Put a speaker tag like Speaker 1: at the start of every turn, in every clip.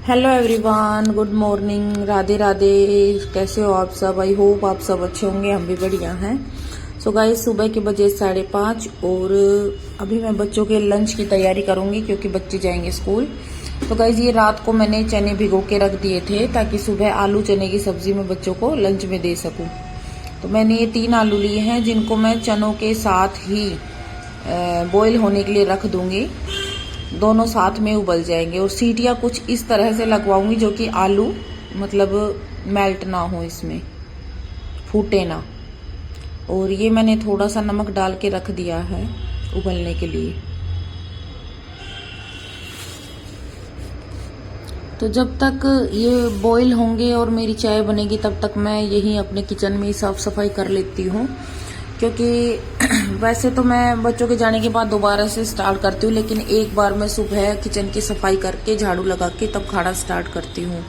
Speaker 1: Hello everyone, good morning, Radhe Radhe. कैसे हो आप सब? आई होप आप सब अच्छे होंगे, हम भी बढ़िया हैं। सो गाइस, सुबह के बजे 5:30 और अभी मैं बच्चों के लंच की तैयारी करूंगी क्योंकि बच्चे जाएंगे स्कूल। तो गाइस, ये रात को मैंने चने भिगो के रख दिए थे ताकि सुबह आलू चने की सब्जी में बच्चों को लंच में दे सकूं। तो मैंने ये 3 आलू लिए हैं जिनको मैं चनों के साथ ही बॉईल होने के लिए रख दूंगी। दोनों साथ में उबल जाएंगे और सीटियां कुछ इस तरह से लगवाऊंगी जो कि आलू मतलब मेल्ट ना हो, इसमें फूटे ना। और ये मैंने थोड़ा सा नमक डाल के रख दिया है उबलने के लिए। तो जब तक ये बॉईल होंगे और मेरी चाय बनेगी तब तक मैं यही अपने किचन में ही साफ सफाई कर लेती हूँ, क्योंकि वैसे तो मैं बच्चों के जाने के बाद दोबारा से स्टार्ट करती हूँ, लेकिन एक बार मैं सुबह किचन की सफाई करके झाड़ू लगा के तब खाना स्टार्ट करती हूँ।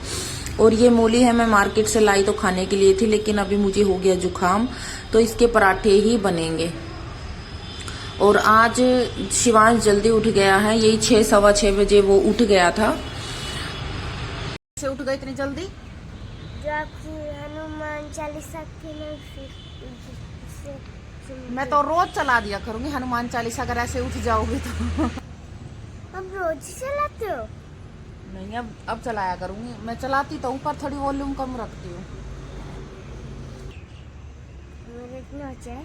Speaker 1: और ये मूली है, मैं मार्केट से लाई तो खाने के लिए थी, लेकिन अभी मुझे हो गया जुकाम, तो इसके पराठे ही बनेंगे। और आज शिवांश जल्दी उठ गया है, यही 6 सवा 6 बजे वो उठ गया था। कैसे उठ गए इतनी जल्दी?
Speaker 2: जो आपकी हनुमान चालीसा की
Speaker 1: मैं तो रोज चला दिया करूंगी हनुमान चालीसा, अगर ऐसे उठ जाओगे तो।
Speaker 2: अब रोज ही चलाते हो?
Speaker 1: नहीं, अब चलाया करूंगी। मैं चलाती तो ऊपर थोड़ी वॉल्यूम कम रखती हूँ।
Speaker 2: मेरे इतना अच्छा है।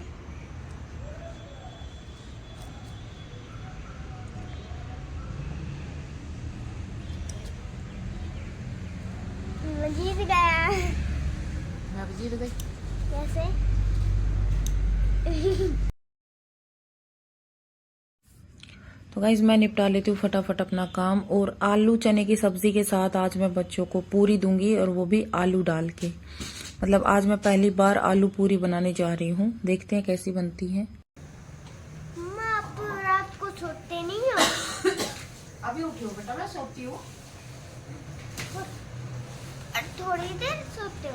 Speaker 2: मैं जीत गया।
Speaker 1: मैं भी जीत गई।
Speaker 2: कैसे?
Speaker 1: तो गाइज, मैं निपटा लेती हूँ फटाफट अपना काम। और आलू चने की सब्जी के साथ आज मैं बच्चों को पूरी दूंगी, और वो भी आलू डाल के। मतलब आज मैं पहली बार आलू पूरी बनाने जा रही हूँ, देखते हैं कैसी बनती है।
Speaker 2: मम्मा, आप रात को सोते नहीं हो?
Speaker 1: अभी उठी हूँ बेटा, मैं सोती हूँ।
Speaker 2: थोड़ी देर सोते हो?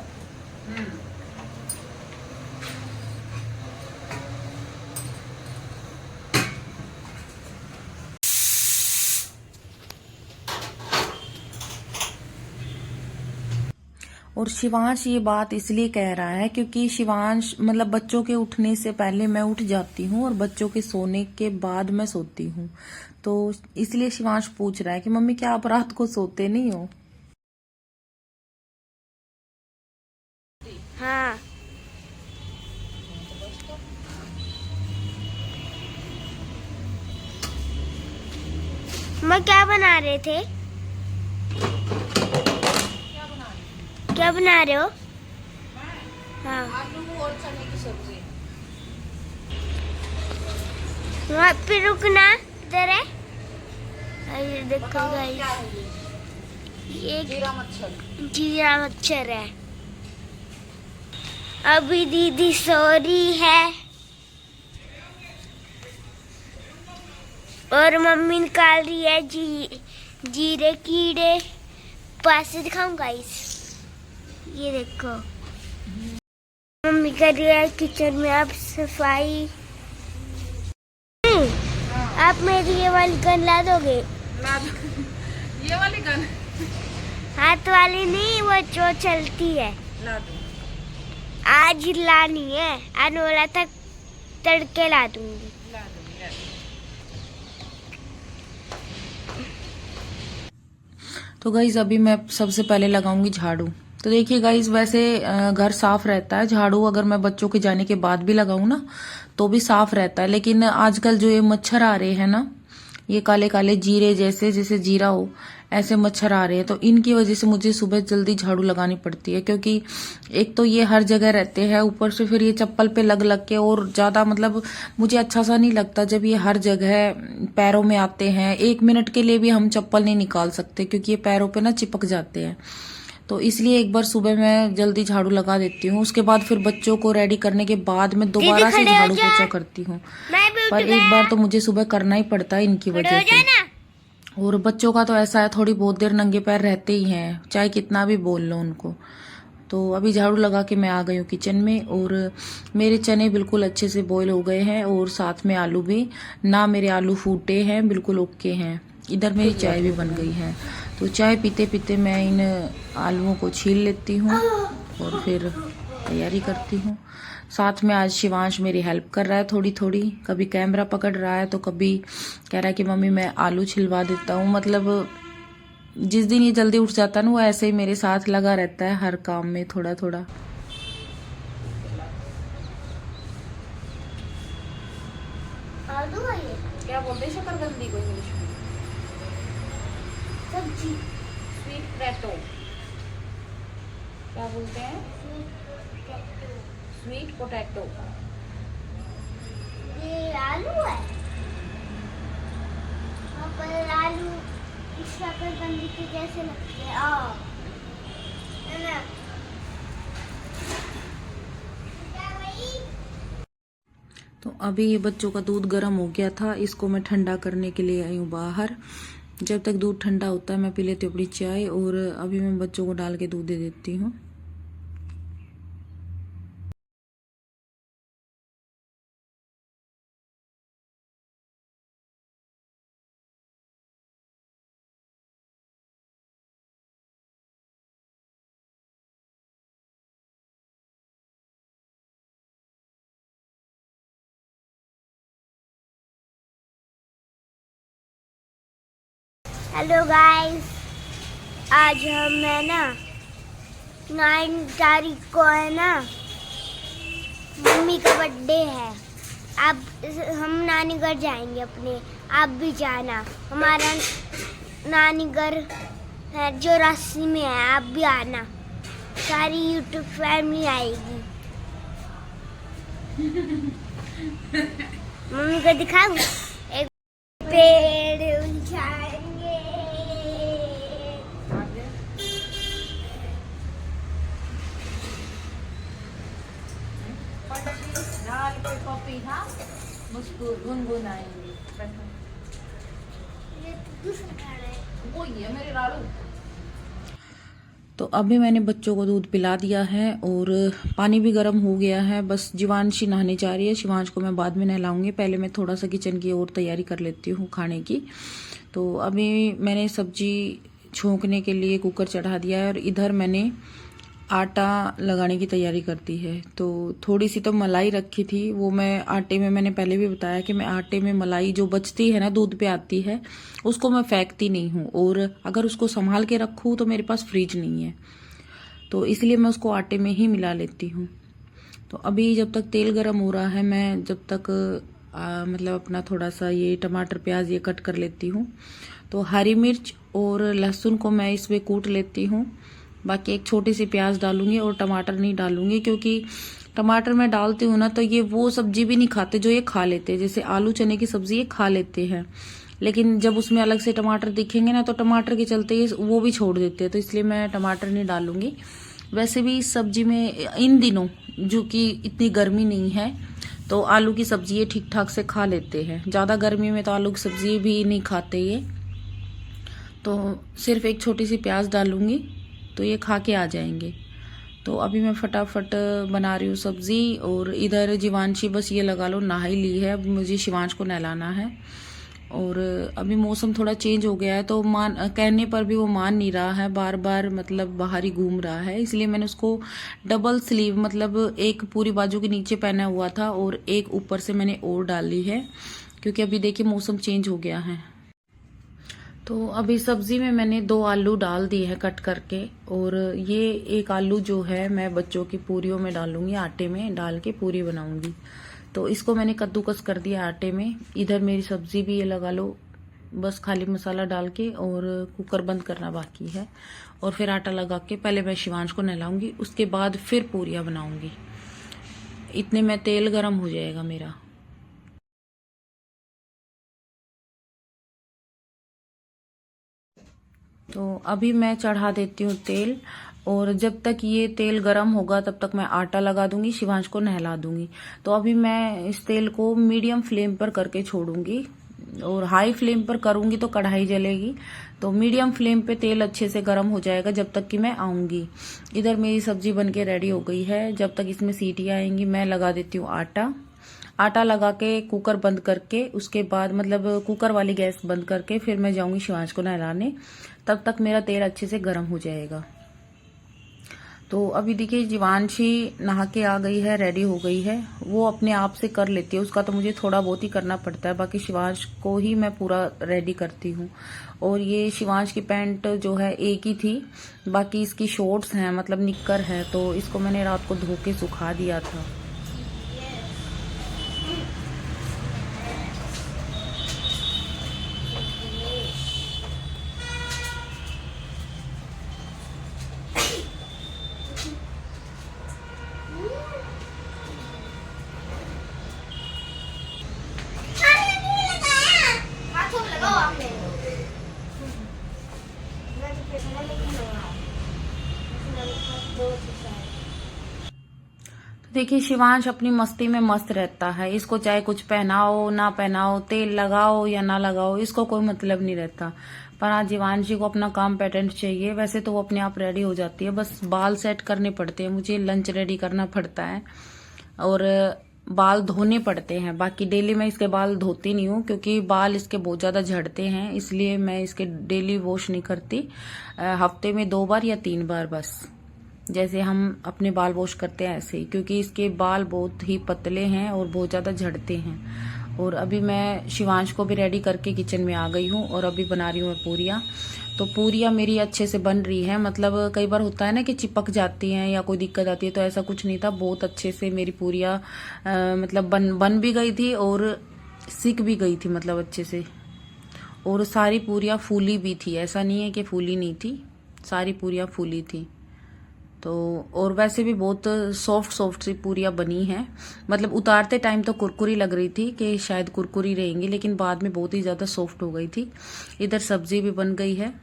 Speaker 1: और शिवांश ये बात इसलिए कह रहा है क्योंकि शिवांश मतलब बच्चों के उठने से पहले मैं उठ जाती हूँ और बच्चों के सोने के बाद मैं सोती हूँ। तो इसलिए शिवांश पूछ रहा है कि मम्मी क्या आप रात को सोते नहीं हो?
Speaker 2: हाँ। मैं क्या बना रहे थे? क्या बना रहे हो? हाँ,
Speaker 1: आलू और चने की सब्जी।
Speaker 2: वहाँ पे रुकना, इधर है। ये देखो गाइस, ये जीरा मच्छर है। अभी दीदी सो रही है और मम्मी निकाल रही है जीरे कीड़े। पास से दिखाऊं गाइस, ये देखो मम्मी कर रही है किचन में अब सफाई। आप मेरी ये वाली गन ला दोगे?
Speaker 1: ये वाली गन?
Speaker 2: हाथ वाली नहीं, वो जो चलती है।
Speaker 1: ला दो।
Speaker 2: आज लानी है, आने वाला तक तड़के ला दूंगी।
Speaker 1: ला दूंगी। तो गाइज, अभी मैं सबसे पहले लगाऊंगी झाड़ू। तो देखिए गाइज, वैसे घर साफ रहता है, झाड़ू अगर मैं बच्चों के जाने के बाद भी लगाऊं ना तो भी साफ रहता है। लेकिन आजकल जो ये मच्छर आ रहे हैं ना, ये काले काले जीरे जैसे, जैसे जीरा हो ऐसे मच्छर आ रहे हैं, तो इनकी वजह से मुझे सुबह जल्दी झाड़ू लगानी पड़ती है। क्योंकि एक तो ये हर जगह रहते हैं, ऊपर से फिर ये चप्पल पे लग लग के और ज्यादा मतलब मुझे अच्छा सा नहीं लगता जब ये हर जगह पैरों में आते हैं। 1 मिनट के लिए भी हम चप्पल नहीं निकाल सकते क्योंकि ये पैरों पे ना चिपक जाते हैं। तो इसलिए एक बार सुबह मैं जल्दी झाड़ू लगा देती हूँ, उसके बाद फिर बच्चों को रेडी करने के बाद मैं दोबारा से झाड़ू पोछा करती हूँ। पर एक बार तो मुझे सुबह करना ही पड़ता है इनकी वजह से। और बच्चों का तो ऐसा है, थोड़ी बहुत देर नंगे पैर रहते ही हैं, चाहे कितना भी बोल लो उनको। तो अभी झाड़ू लगा के मैं आ गई हूँ किचन में, और मेरे चने बिल्कुल अच्छे से बॉईल हो गए हैं और साथ में आलू भी ना, मेरे आलू फूटे हैं, बिल्कुल ओके हैं। इधर मेरी चाय भी बन गई है। तो चाय पीते पीते मैं इन आलूओं को छील लेती हूँ और फिर तैयारी करती हूँ। साथ में आज शिवांश मेरी हेल्प कर रहा है थोड़ी थोड़ी, कभी कैमरा पकड़ रहा है तो कभी कह रहा है कि मम्मी मैं आलू छिलवा देता हूँ। मतलब जिस दिन ये जल्दी उठ जाता है ना, वो ऐसे ही मेरे साथ लगा रहता है हर काम में थोड़ा थोड़ा।
Speaker 2: आलू है ये
Speaker 1: क्या बोलते हैं शकरकंदी को इंग्लिश में?
Speaker 2: सब्जी।
Speaker 1: Sweet potato. क्या बोलते हैं? Sweet potato.
Speaker 2: ये आलू है। हाँ, पर आलू शकरकंदी के जैसे लगते हैं। है ना?
Speaker 1: तो अभी ये बच्चों का दूध गर्म हो गया था, इसको मैं ठंडा करने के लिए आई हूँ बाहर। जब तक दूध ठंडा होता है मैं पी लेती हूँ अपनी चाय, और अभी मैं बच्चों को डाल के दूध दे देती हूँ।
Speaker 2: हेलो गाइस, आज हम है ना 9 तारीख को है ना मम्मी का बर्थडे है। अब हम नानी घर जाएंगे अपने, आप भी जाना। हमारा नानी घर है जो रास्ते में है, आप भी आना। सारी यूट्यूब फैमिली आएगी। मम्मी को दिखाऊं? एक पेड़ जाएंगे।
Speaker 1: तो अभी मैंने बच्चों को दूध पिला दिया है और पानी भी गर्म हो गया है। बस शिवांशी नहाने जा रही है, शिवांश को मैं बाद में नहलाऊंगी। पहले मैं थोड़ा सा किचन की और तैयारी कर लेती हूँ खाने की। तो अभी मैंने सब्जी छोंकने के लिए कुकर चढ़ा दिया है और इधर मैंने आटा लगाने की तैयारी करती है। तो थोड़ी सी तो मलाई रखी थी, वो मैं आटे में, मैंने पहले भी बताया कि मैं आटे में मलाई जो बचती है ना दूध पे आती है उसको मैं फेंकती नहीं हूँ, और अगर उसको संभाल के रखूँ तो मेरे पास फ्रिज नहीं है, तो इसलिए मैं उसको आटे में ही मिला लेती हूँ। तो अभी जब तक तेल गर्म हो रहा है, मैं जब तक मतलब अपना थोड़ा सा ये टमाटर प्याज ये कट कर लेती हूँ। तो हरी मिर्च और लहसुन को मैं इसमें कूट लेती हूँ। बाकी एक छोटी सी प्याज डालूंगी और टमाटर नहीं डालूंगी, क्योंकि टमाटर मैं डालती हूँ ना तो ये वो सब्जी भी नहीं खाते जो ये खा लेते हैं। जैसे आलू चने की सब्जी ये खा लेते हैं, लेकिन जब उसमें अलग से टमाटर दिखेंगे ना तो टमाटर के चलते ये वो भी छोड़ देते हैं, तो इसलिए मैं टमाटर नहीं डालूंगी। वैसे भी इस सब्जी में इन दिनों जो कि इतनी गर्मी नहीं है तो आलू की सब्जी ये ठीक ठाक से खा लेते हैं। ज़्यादा गर्मी में तो आलू की सब्जी भी नहीं खाते ये, तो सिर्फ एक छोटी सी प्याज डालूंगी तो ये खा के आ जाएंगे। तो अभी मैं फटाफट बना रही हूँ सब्जी, और इधर जीवांशी बस ये लगा लो नहा ही ली है। अब मुझे शिवांश को नहलाना है, और अभी मौसम थोड़ा चेंज हो गया है तो कहने पर भी वो मान नहीं रहा है, बार बार मतलब बाहर ही घूम रहा है। इसलिए मैंने उसको डबल स्लीव, मतलब एक पूरी बाजू के नीचे पहना हुआ था और एक ऊपर से मैंने और डाल ली है, क्योंकि अभी देखिए मौसम चेंज हो गया है। तो अभी सब्जी में मैंने 2 आलू डाल दिए हैं कट करके, और ये एक आलू जो है मैं बच्चों की पूरियों में डालूंगी, आटे में डाल के पूरी बनाऊंगी। तो इसको मैंने कद्दूकस कर दिया आटे में। इधर मेरी सब्जी भी ये लगा लो, बस खाली मसाला डाल के और कुकर बंद करना बाकी है, और फिर आटा लगा के पहले मैं शिवांश को नहलाऊंगी, उसके बाद फिर पूरियां बनाऊंगी। इतने में तेल गर्म हो जाएगा मेरा। तो अभी मैं चढ़ा देती हूँ तेल, और जब तक ये तेल गरम होगा तब तक मैं आटा लगा दूंगी, शिवांश को नहला दूंगी। तो अभी मैं इस तेल को मीडियम फ्लेम पर करके छोड़ूंगी, और हाई फ्लेम पर करूंगी तो कढ़ाई जलेगी। तो मीडियम फ्लेम पे तेल अच्छे से गर्म हो जाएगा जब तक कि मैं आऊंगी। इधर मेरी सब्जी बनके रेडी हो गई है। जब तक इसमें सीटियां आएंगी मैं लगा देती हूँ आटा। आटा लगा के कुकर बंद करके, उसके बाद मतलब कुकर वाली गैस बंद करके फिर मैं जाऊंगी शिवांश को नहलाने। तब तक मेरा तेल अच्छे से गर्म हो जाएगा। तो अभी देखिए शिवांशी नहा के आ गई है, रेडी हो गई है। वो अपने आप से कर लेती है, उसका तो मुझे थोड़ा बहुत ही करना पड़ता है, बाकी शिवांश को ही मैं पूरा रेडी करती हूँ। और ये शिवांश की पैंट जो है एक ही थी, बाकी इसकी शॉर्ट्स हैं, मतलब निक्कर है, तो इसको मैंने रात को धो के सुखा दिया था। देखिए शिवांश अपनी मस्ती में मस्त रहता है, इसको चाहे कुछ पहनाओ ना पहनाओ, तेल लगाओ या ना लगाओ, इसको कोई मतलब नहीं रहता। पर आज शिवांशी को अपना काम पेटेंट चाहिए। वैसे तो वो अपने आप रेडी हो जाती है, बस बाल सेट करने पड़ते हैं, मुझे लंच रेडी करना पड़ता है और बाल धोने पड़ते हैं। बाकी डेली मैं इसके बाल धोती नहीं हूँ, क्योंकि बाल इसके बहुत ज्यादा झड़ते हैं, इसलिए मैं इसके डेली वॉश नहीं करती। हफ्ते में 2 बार या 3 बार बस, जैसे हम अपने बाल वॉश करते हैं ऐसे ही, क्योंकि इसके बाल बहुत ही पतले हैं और बहुत ज्यादा झड़ते हैं। और अभी मैं शिवांश को भी रेडी करके किचन में आ गई हूँ और अभी बना रही हूँ मैं पूरियाँ। तो पूरियाँ मेरी अच्छे से बन रही है, मतलब कई बार होता है ना कि चिपक जाती हैं या कोई दिक्कत आती है, तो ऐसा कुछ नहीं था, बहुत अच्छे से मेरी पूरियाँ मतलब बन भी गई थी और सिक भी गई थी, मतलब अच्छे से। और सारी पूरियाँ फूली भी थी, ऐसा नहीं है कि फूली नहीं थी, सारी पूरियाँ फूली थी। तो और वैसे भी बहुत सॉफ्ट सॉफ्ट सी पूरियाँ बनी हैं, मतलब उतारते टाइम तो कुरकुरी लग रही थी कि शायद कुरकुरी रहेंगी, लेकिन बाद में बहुत ही ज़्यादा सॉफ्ट हो गई थी। इधर सब्जी भी बन गई है।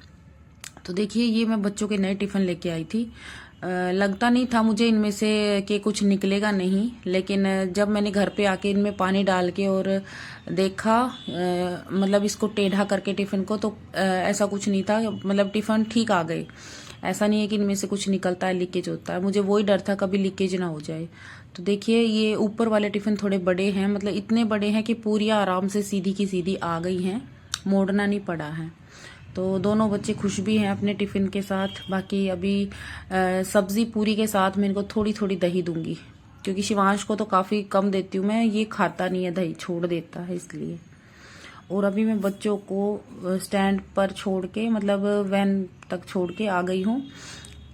Speaker 1: तो देखिए ये मैं बच्चों के नए टिफ़िन लेके आई थी। लगता नहीं था मुझे इनमें से कि कुछ निकलेगा नहीं, लेकिन जब मैंने घर पे आके इनमें पानी डाल के और देखा, मतलब इसको टेढ़ा करके टिफ़िन को, तो ऐसा कुछ नहीं था, मतलब टिफ़िन ठीक आ गए। ऐसा नहीं है कि इनमें से कुछ निकलता है, लीकेज होता है, मुझे वही डर था कभी लीकेज ना हो जाए। तो देखिए ये ऊपर वाले टिफ़िन थोड़े बड़े हैं, मतलब इतने बड़े हैं कि पूरियाँ आराम से सीधी की सीधी आ गई हैं, मोड़ना नहीं पड़ा है। तो दोनों बच्चे खुश भी हैं अपने टिफ़िन के साथ। बाकी अभी सब्जी पूरी के साथ मैं इनको थोड़ी थोड़ी दही दूंगी, क्योंकि शिवांश को तो काफ़ी कम देती हूँ मैं, ये खाता नहीं है दही, छोड़ देता है इसलिए। और अभी मैं बच्चों को स्टैंड पर छोड़ के, मतलब वैन तक छोड़ के आ गई हूँ।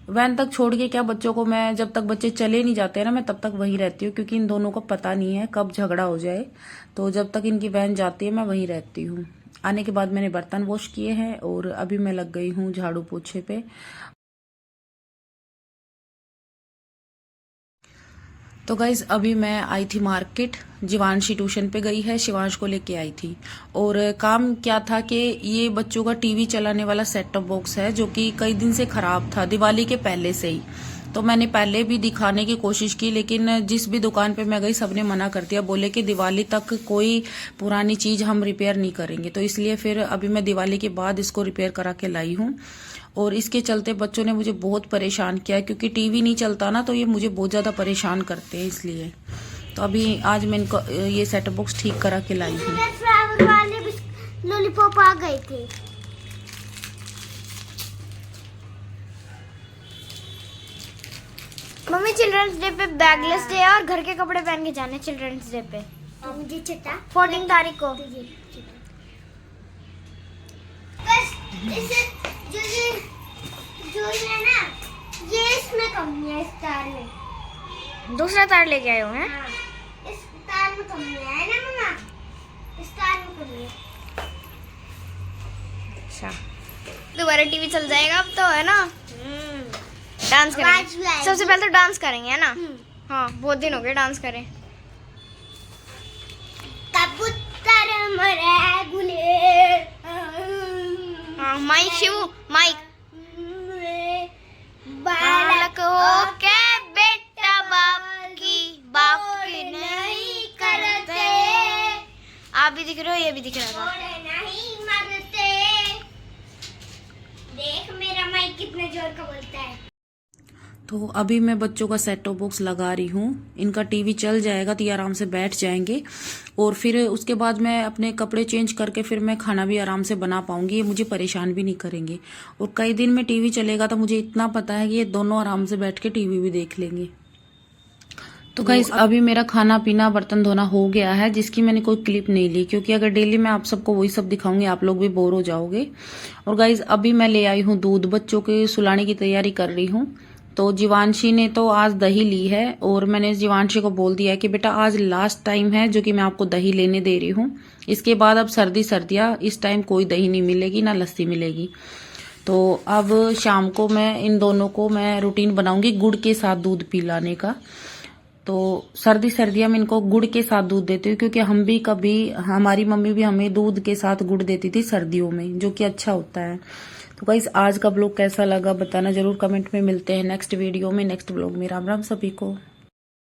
Speaker 1: वैन तक छोड़ के क्या, बच्चों को मैं जब तक बच्चे चले नहीं जाते हैं ना, मैं तब तक वहीं रहती हूँ, क्योंकि इन दोनों को पता नहीं है कब झगड़ा हो जाए। तो जब तक इनकी वैन जाती है मैं वहीं रहती हूँ। आने के बाद मैंने बर्तन वॉश किए हैं और अभी मैं लग गई हूँ झाड़ू पोछे पे। तो गाइज अभी मैं आई थी मार्केट, शिवांशी ट्यूशन पे गई है, शिवांश को लेके आई थी। और काम क्या था कि ये बच्चों का टीवी चलाने वाला सेट टॉप बॉक्स है, जो कि कई दिन से खराब था, दिवाली के पहले से ही। तो मैंने पहले भी दिखाने की कोशिश की, लेकिन जिस भी दुकान पे मैं गई सबने मना कर दिया, बोले कि दिवाली तक कोई पुरानी चीज हम रिपेयर नहीं करेंगे। तो इसलिए फिर अभी मैं दिवाली के बाद इसको रिपेयर करा के लाई हूँ। और इसके चलते बच्चों ने मुझे बहुत परेशान किया, क्योंकि टीवी नहीं चलता ना, तो ये मुझे बहुत ज्यादा परेशान करते हैं, इसलिए। तो अभी आज मैं इनको ये सेट बॉक्स ठीक करा के लाई हूँ।
Speaker 2: फ्लावर वाले लॉलीपॉप आ गए थे। मम्मी चिल्ड्रंस डे पे बैगलेस डे है और घर के कपड़े पहन के जाने चिल्ड्रंस डे पे। मुझे छठा 14 तारीख को। बस इसे जो है ना, ये इसमें कमी है, इस तार में। दूसरा तार लेके आए हो हैं? हाँ, इस तार में कमी है ना मम्मा, इस तार में कमी है। अच्छा दोबारा टीवी चल जाएगा अब तो, है ना? डांस करेंगे सबसे पहले, तो डांस करेंगे, है ना? हाँ बहुत दिन हो गए डांस करें। कबूतर मरे गुले, हाँ माइक शिव माइक। बालक हो के बेटा बाप की नहीं करते। आप भी दिख रहे हो, ये भी दिख रहा था। नहीं मरते। देख मेरा माइक कितने जोर का बोलता है।
Speaker 1: तो अभी मैं बच्चों का सेट टॉप बॉक्स लगा रही हूँ। इनका टीवी चल जाएगा तो ये आराम से बैठ जाएंगे और फिर उसके बाद मैं अपने कपड़े चेंज करके फिर मैं खाना भी आराम से बना पाऊंगी। ये मुझे परेशान भी नहीं करेंगे और कई दिन में टीवी चलेगा तो मुझे इतना पता है कि ये दोनों आराम से बैठ के टीवी भी देख लेंगे। तो गाइस अभी मेरा खाना पीना बर्तन धोना हो गया है, जिसकी मैंने कोई क्लिप नहीं ली क्योंकि अगर डेली मैं आप सबको वही सब दिखाऊंगी आप लोग भी बोर हो जाओगे। और गाइस अभी मैं ले आई हूँ दूध, बच्चों के सुलाने की तैयारी कर रही हूँ। तो जीवांशी ने तो आज दही ली है और मैंने जीवांशी को बोल दिया है कि बेटा आज लास्ट टाइम है जो कि मैं आपको दही लेने दे रही हूँ। इसके बाद अब सर्दियाँ इस टाइम कोई दही नहीं मिलेगी ना लस्सी मिलेगी। तो अब शाम को मैं इन दोनों को मैं रूटीन बनाऊंगी गुड़ के साथ दूध पिलाने का। तो सर्दियाँ में इनको गुड़ के साथ दूध देती हूँ क्योंकि हम भी कभी हमारी मम्मी भी हमें दूध के साथ गुड़ देती थी सर्दियों में, जो कि अच्छा होता है। तो गाइस आज का ब्लॉग कैसा लगा बताना जरूर कमेंट में। मिलते हैं नेक्स्ट वीडियो में, नेक्स्ट ब्लॉग में। राम राम सभी को।